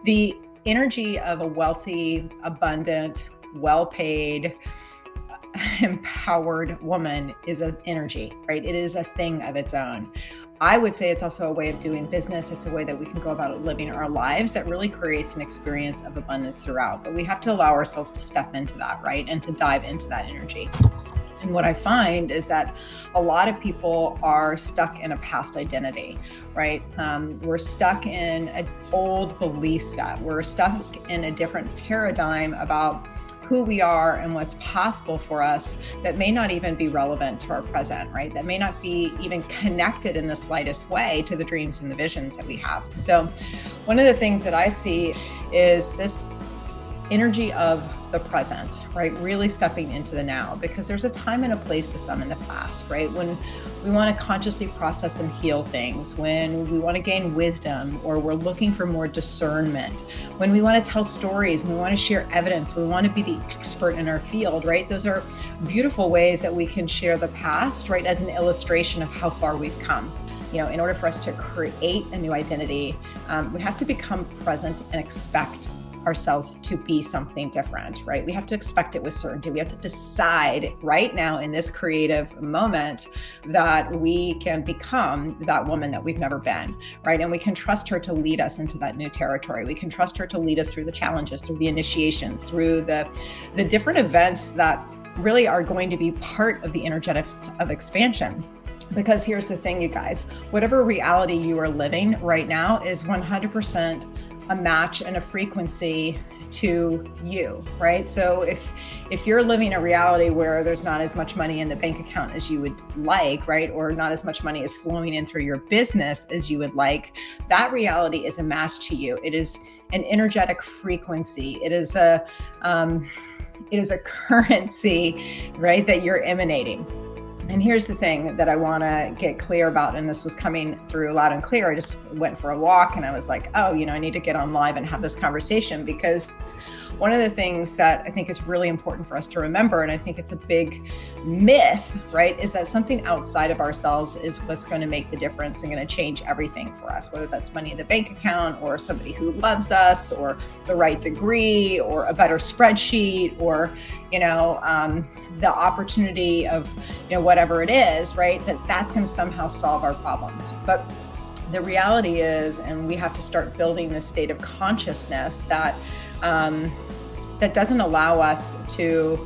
The energy of a wealthy, abundant, well-paid, empowered woman is an energy, right? It is a thing of its own. I would say it's also a way of doing business. It's a way that we can go about living our lives that really creates an experience of abundance throughout. But we have to allow ourselves to step into that, right? And to dive into that energy. And what I find is that a lot of people are stuck in a past identity, right? We're stuck in an old belief set. We're stuck in a different paradigm about who we are and what's possible for us that may not even be relevant to our present, right? That may not be even connected in the slightest way to the dreams and the visions that we have. So one of the things that I see is this energy of the present, right? Really stepping into the now, because there's a time and a place to summon the past, right? When we want to consciously process and heal things, when we want to gain wisdom, or we're looking for more discernment, when we want to tell stories, when we want to share evidence, we want to be the expert in our field, right? Those are beautiful ways that we can share the past, right? As an illustration of how far we've come. You know, in order for us to create a new identity, we have to become present and expect ourselves to be something different, right? We have to expect it with certainty. We have to decide right now in this creative moment that we can become that woman that we've never been, right? And we can trust her to lead us into that new territory. We can trust her to lead us through the challenges, through the initiations, through the different events that really are going to be part of the energetics of expansion. Because here's the thing, you guys, whatever reality you are living right now is 100% a match and a frequency to you, right? So if you're living a reality where there's not as much money in the bank account as you would like, right? Or not as much money is flowing in through your business as you would like, that reality is a match to you. It is an energetic frequency. It is a currency, right? That you're emanating. And here's the thing that I want to get clear about, and this was coming through loud and clear. I just went for a walk and I was like, oh, I need to get on live and have this conversation, because one of the things that I think is really important for us to remember, and I think it's a big myth, right, is that something outside of ourselves is what's going to make the difference and going to change everything for us, whether that's money in the bank account or somebody who loves us or the right degree or a better spreadsheet or, the opportunity of, whatever it is, right, that's going to somehow solve our problems. But the reality is, and we have to start building this state of consciousness that doesn't allow us to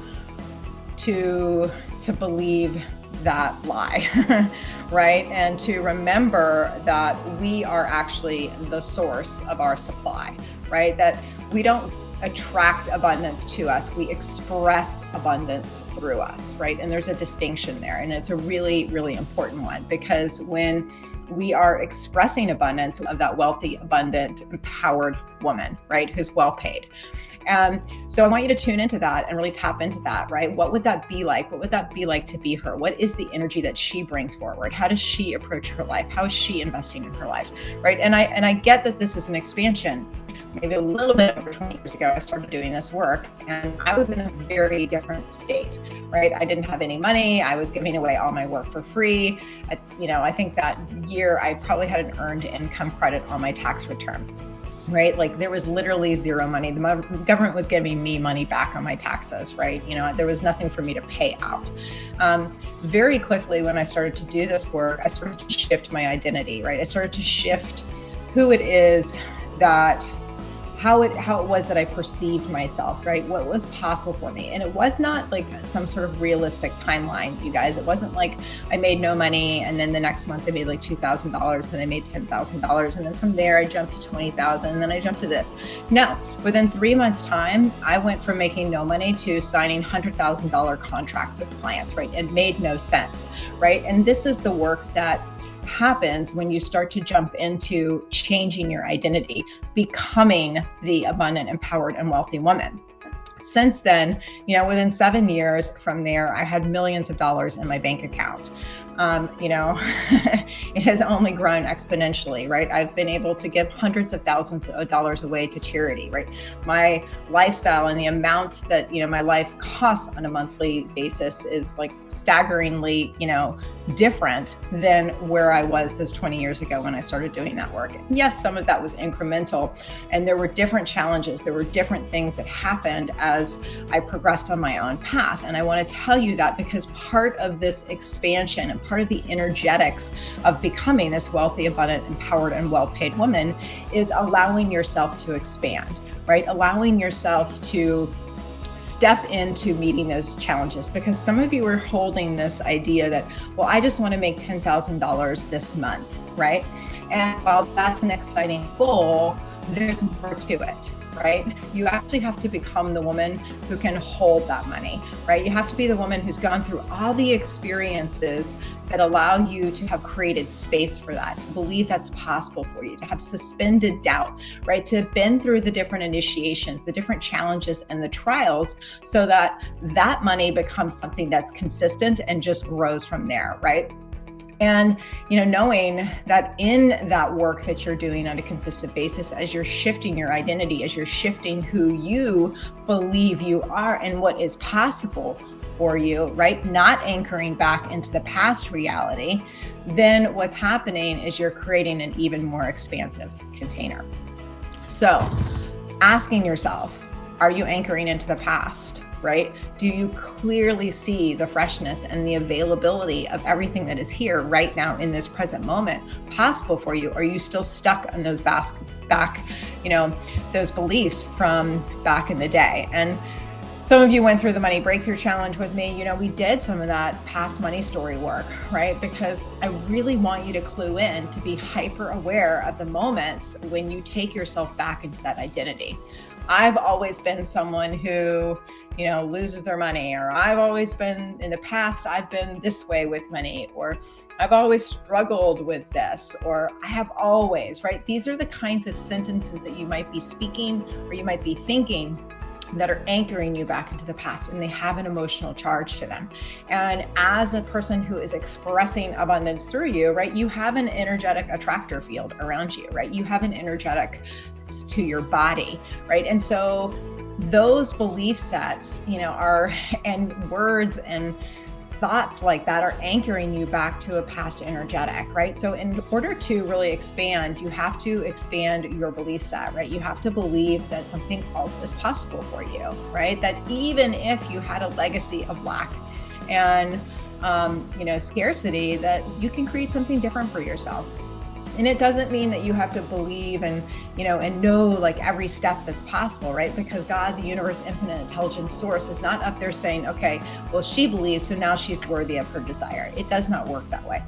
believe that lie, right? And to remember that we are actually the source of our supply, right? That we don't attract abundance to us, we express abundance through us, right? And there's a distinction there. And it's a really, really important one, because when we are expressing abundance of that wealthy, abundant, empowered woman, right, who's well paid. And so I want you to tune into that and really tap into that, right? What would that be like? What would that be like to be her? What is the energy that she brings forward? How does she approach her life? How is she investing in her life, right? And I get that this is an expansion. Maybe a little bit over 20 years ago, I started doing this work, and I was in a very different state, right? I didn't have any money. I was giving away all my work for free. I think that year I probably had an earned income credit on my tax return. Right? Like there was literally zero money. The government was giving me money back on my taxes, right? There was nothing for me to pay out. Very quickly, when I started to do this work, I started to shift my identity, right? I started to shift who it is that, how it was that I perceived myself, right? What was possible for me. And it was not like some sort of realistic timeline, you guys. It wasn't like I made no money and then the next month I made like $2,000, then I made $10,000. And then from there I jumped to 20,000 and then I jumped to this. No, within 3 months time, I went from making no money to signing $100,000 contracts with clients, right? It made no sense, right? And this is the work that happens when you start to jump into changing your identity, becoming the abundant, empowered, and wealthy woman. Since then, within 7 years from there, I had millions of dollars in my bank account. It has only grown exponentially, right? I've been able to give hundreds of thousands of dollars away to charity, right? My lifestyle and the amount that, my life costs on a monthly basis is like staggeringly, different than where I was those 20 years ago when I started doing that work. And yes, some of that was incremental, and there were different challenges. There were different things that happened as I progressed on my own path. And I want to tell you that because part of this expansion and part of the energetics of becoming this wealthy, abundant, empowered, and well-paid woman is allowing yourself to expand, right? Allowing yourself to step into meeting those challenges, because some of you are holding this idea that, well, I just want to make $10,000 this month, right? And while that's an exciting goal, there's more to it, right? You actually have to become the woman who can hold that money, right? You have to be the woman who's gone through all the experiences that allow you to have created space for that, to believe that's possible for you, to have suspended doubt, right? To have been through the different initiations, the different challenges and the trials, so that that money becomes something that's consistent and just grows from there, right? And, knowing that in that work that you're doing on a consistent basis, as you're shifting your identity, as you're shifting who you believe you are and what is possible for you, right? Not anchoring back into the past reality, then what's happening is you're creating an even more expansive container. So asking yourself, are you anchoring into the past? Right? Do you clearly see the freshness and the availability of everything that is here right now in this present moment possible for you? Or are you still stuck on those those beliefs from back in the day? And some of you went through the Money Breakthrough Challenge with me. We did some of that past money story work, right? Because I really want you to clue in to be hyper aware of the moments when you take yourself back into that identity. I've always been someone who, loses their money, or I've always been, in the past, I've been this way with money, or I've always struggled with this, or I have always, right? These are the kinds of sentences that you might be speaking or you might be thinking that are anchoring you back into the past, and they have an emotional charge to them. And as a person who is expressing abundance through you, right, you have an energetic attractor field around you, right? You have an energetic to your body, right? And so those belief sets, and words and thoughts like that are anchoring you back to a past energetic, right? So in order to really expand, you have to expand your belief set, right? You have to believe that something else is possible for you, right? That even if you had a legacy of lack and, scarcity, that you can create something different for yourself. And it doesn't mean that you have to believe and know like every step that's possible, right? Because God, the universe, infinite intelligence source, is not up there saying, okay, well, she believes, so now she's worthy of her desire. It does not work that way.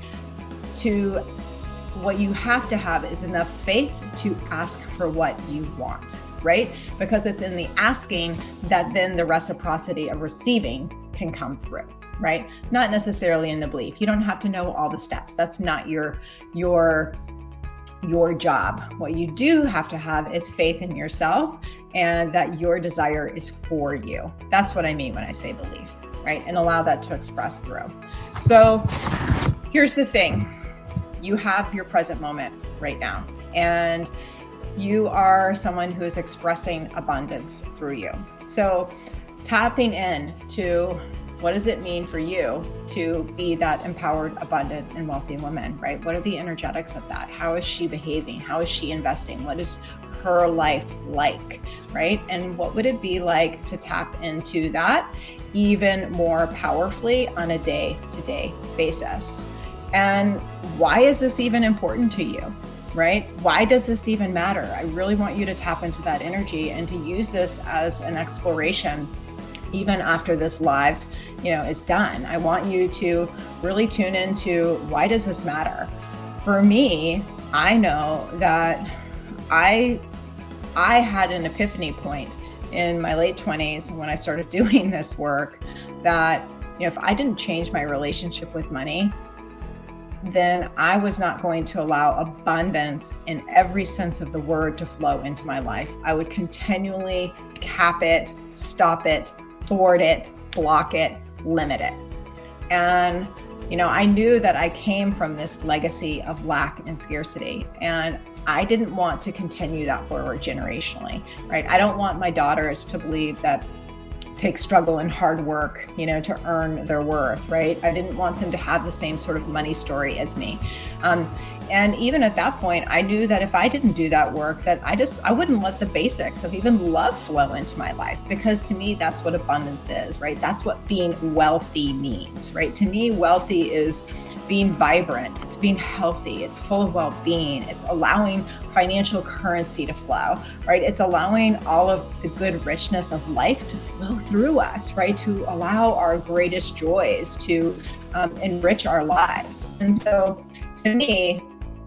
What you have to have is enough faith to ask for what you want, right? Because it's in the asking that then the reciprocity of receiving can come through, right? Not necessarily in the belief. You don't have to know all the steps. That's not your job. What you do have to have is faith in yourself and that your desire is for you. That's what I mean when I say belief, right? And allow that to express through. So here's the thing. You have your present moment right now, and you are someone who is expressing abundance through you. So tapping in to what does it mean for you to be that empowered, abundant, and wealthy woman, right? What are the energetics of that? How is she behaving? How is she investing? What is her life like, right? And what would it be like to tap into that even more powerfully on a day-to-day basis? And why is this even important to you, right? Why does this even matter? I really want you to tap into that energy and to use this as an exploration even after this live, is done. I want you to really tune into, why does this matter? For me, I know that I had an epiphany point in my late 20s when I started doing this work that, if I didn't change my relationship with money, then I was not going to allow abundance in every sense of the word to flow into my life. I would continually cap it, stop it, thwart it, block it, limit it. And, I knew that I came from this legacy of lack and scarcity, and I didn't want to continue that forward generationally, right? I don't want my daughters to believe that take struggle and hard work, to earn their worth, right? I didn't want them to have the same sort of money story as me. And even at that point, I knew that if I didn't do that work, that I wouldn't let the basics of even love flow into my life, because to me, that's what abundance is, right? That's what being wealthy means, right? To me, wealthy is being vibrant, it's being healthy, it's full of well-being, it's allowing financial currency to flow, right? It's allowing all of the good richness of life to flow through us, right? To allow our greatest joys to enrich our lives. And so to me,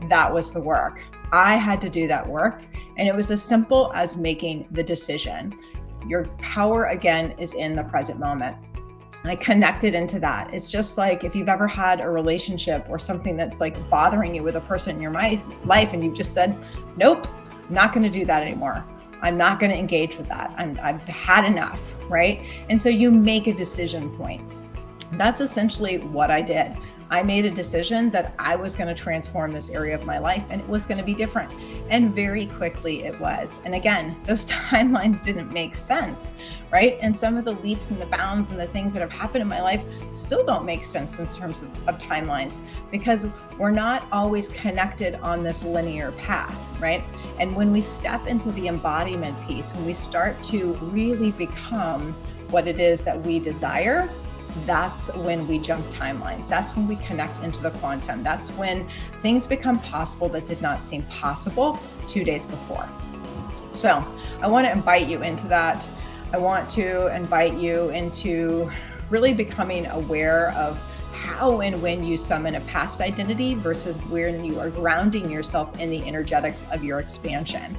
that was the work. I had to do that work. And it was as simple as making the decision. Your power, again, is in the present moment. I connected into that. It's just like if you've ever had a relationship or something that's like bothering you with a person in your life, and you've just said, nope, I'm not going to do that anymore. I'm not going to engage with that. I've had enough, right? And so you make a decision point. That's essentially what I did. I made a decision that I was going to transform this area of my life, and it was going to be different. And very quickly it was. And again, those timelines didn't make sense, right? And some of the leaps and the bounds and the things that have happened in my life still don't make sense in terms of timelines, because we're not always connected on this linear path, right? And when we step into the embodiment piece, when we start to really become what it is that we desire, that's when we jump timelines. That's when we connect into the quantum. That's when things become possible that did not seem possible 2 days before. So I want to invite you into that. I want to invite you into really becoming aware of how and when you summon a past identity versus when you are grounding yourself in the energetics of your expansion.